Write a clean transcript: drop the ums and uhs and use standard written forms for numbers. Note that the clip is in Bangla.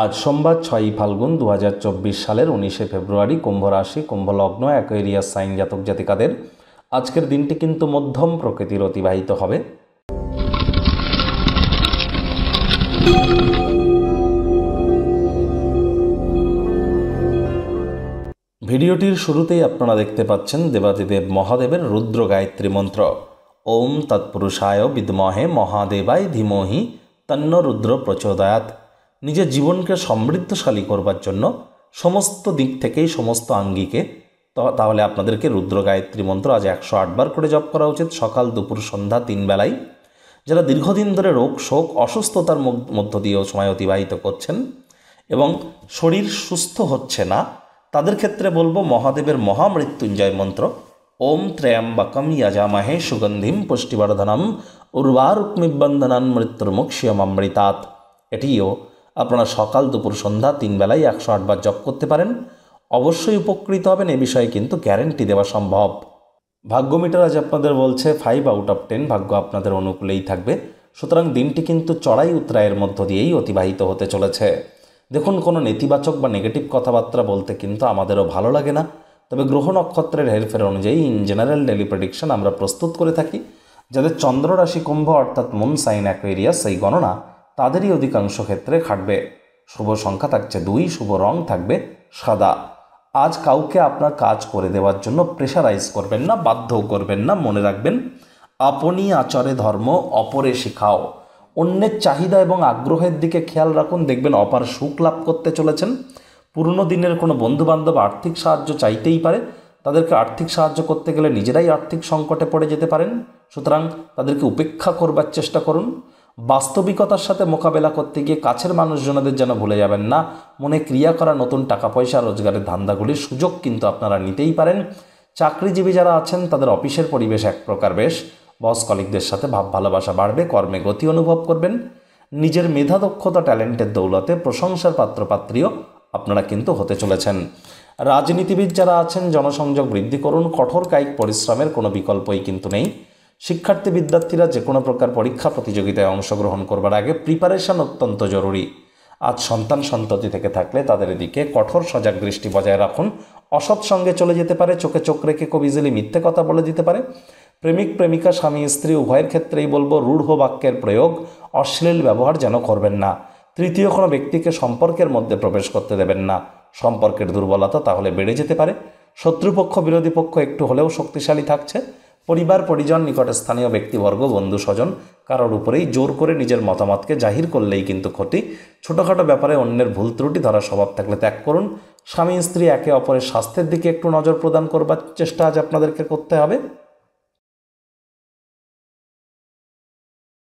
আজ সোমবার 6ই ফাল্গুন 2024 সালের 19শে ফেব্রুয়ারি কুম্ভ রাশি কুম্ভ লগ্ন অ্যাকোয়ারিয়াস সাইন জাতক জাতিকাদের আজকের দিনটি কিন্তু মধ্যম প্রকৃতির অতিবাহিত হবে। ভিডিওটির শুরুতেই আপনারা দেখতে পাচ্ছেন দেবাদিদেব মহাদেবের রুদ্র গায়ত্রী মন্ত্র। ওম তৎপুরুষায় বিদ্মহে মহাদেবায় ধীমহি তন্ন রুদ্র প্রচোদয়াৎ। নিজের জীবনকে সমৃদ্ধশালী করবার জন্য সমস্ত দিক থেকেই সমস্ত আঙ্গিকে তাহলে আপনাদেরকে রুদ্র গায়ত্রী মন্ত্র আজ 108 বার করে জপ করা উচিত, সকাল দুপুর সন্ধ্যা 3 বেলায়। যারা দীর্ঘদিন ধরে রোগ শোক অসুস্থতার মধ্য দিয়েও সময় অতিবাহিত করছেন এবং শরীর সুস্থ হচ্ছে না, তাদের ক্ষেত্রে বলবো মহাদেবের মহামৃত্যুঞ্জয় মন্ত্র। ওম ত্র্যম্বকম যজামহে সুগন্ধিম পুষ্টিবর্ধনম উর্বারুকমিবন্ধনান মৃত্যুর্মুক্ষীয়মৃতাৎ। এটিও আপনারা সকাল দুপুর সন্ধ্যা 3 বেলায় 108 বার জপ করতে পারেন। অবশ্যই উপকৃত হবেন, এ বিষয়ে কিন্তু গ্যারেন্টি দেওয়া সম্ভব। ভাগ্য মিটার আজ আপনাদের বলছে 5 আউট অফ 10, ভাগ্য আপনাদের অনুকূলেই থাকবে। সুতরাং দিনটি কিন্তু চড়াই উতরায়ের মধ্য দিয়েই অতিবাহিত হতে চলেছে। দেখুন, কোনো নেতিবাচক বা নেগেটিভ কথাবার্তা বলতে কিন্তু আমাদেরও ভালো লাগে না, তবে গ্রহ নক্ষত্রের হেরফের অনুযায়ী ইন জেনারেল ডেলি প্রেডিকশন আমরা প্রস্তুত করে থাকি। যাদের চন্দ্র রাশি কুম্ভ অর্থাৎ মুন সাইন অ্যাকোয়ারিয়াস, সেই গণনা তাদেরই অধিকাংশ ক্ষেত্রে খাটবে। শুভ সংখ্যা থাকছে 2, শুভ রং থাকবে সাদা। আজ কাউকে আপনার কাজ করে দেওয়ার জন্য প্রেশারাইজ করবেন না, বাধ্যও করবেন না। মনে রাখবেন, আপনি আচরে ধর্ম অপরে শিখাও। অন্যের চাহিদা এবং আগ্রহের দিকে খেয়াল রাখুন, দেখবেন অপার সুখ লাভ করতে চলেছেন। পুরনো দিনের কোনো বন্ধুবান্ধব আর্থিক সাহায্য চাইতেই পারে, তাদেরকে আর্থিক সাহায্য করতে গেলে নিজেরাই আর্থিক সংকটে পড়ে যেতে পারেন। সুতরাং তাদেরকে উপেক্ষা করবার চেষ্টা করুন। বাস্তবিকতার সাথে মোকাবেলা করতে গিয়ে কাছের মানুষজনদের যেন ভুলে যাবেন না। মনে ক্রিয়া করা নতুন টাকা পয়সা রোজগারের ধান্দাগুলির সুযোগ কিন্তু আপনারা নিতেই পারেন। চাকরিজীবী যারা আছেন তাদের অফিসের পরিবেশ এক প্রকার বেশ, বস কলিগদের সাথে ভাব ভালোবাসা বাড়বে, কর্মে গতি অনুভব করবেন। নিজের মেধা দক্ষতা ট্যালেন্টের দৌলতে প্রশংসার পাত্রপাত্রীও আপনারা কিন্তু হতে চলেছেন। রাজনীতিবিদ যারা আছেন জনসংযোগ বৃদ্ধি করুন, কঠোর কায়িক পরিশ্রমের কোনো বিকল্পই কিন্তু নেই। শিক্ষার্থী বিদ্যার্থীরা যে কোনো প্রকার পরীক্ষা প্রতিযোগিতায় অংশগ্রহণ করবার আগে প্রিপারেশন অত্যন্ত জরুরি। আজ সন্তান সন্ততি থেকে থাকলে তাদের দিকে কঠোর সজাগ দৃষ্টি বজায় রাখুন। অসৎ সঙ্গে চলে যেতে পারে, চোখে চোখ রেখে খুব ইজিলি মিথ্যে কথা বলে দিতে পারে। প্রেমিক প্রেমিকা স্বামী স্ত্রী উভয়ের ক্ষেত্রেই বলবো রূঢ় বাক্যের প্রয়োগ, অশ্লীল ব্যবহার যেন করবেন না। তৃতীয় কোনো ব্যক্তিকে সম্পর্কের মধ্যে প্রবেশ করতে দেবেন না, সম্পর্কের দুর্বলতা তাহলে বেড়ে যেতে পারে। শত্রুপক্ষ বিরোধী পক্ষ একটু হলেও শক্তিশালী থাকছে। পরিবার পরিজন নিকটে স্থানীয় ব্যক্তিবর্গ বন্ধু স্বজন কারোর উপরেই জোর করে নিজের মতামতকে জাহির করলেই কিন্তু ক্ষতি। ছোটোখাটো ব্যাপারে অন্যের ভুল ত্রুটি ধরার স্বভাব থাকলে ত্যাগ করুন। স্বামী স্ত্রী একে অপরের স্বাস্থ্যের দিকে একটু নজর প্রদান করবার চেষ্টা আজ আপনাদেরকে করতে হবে।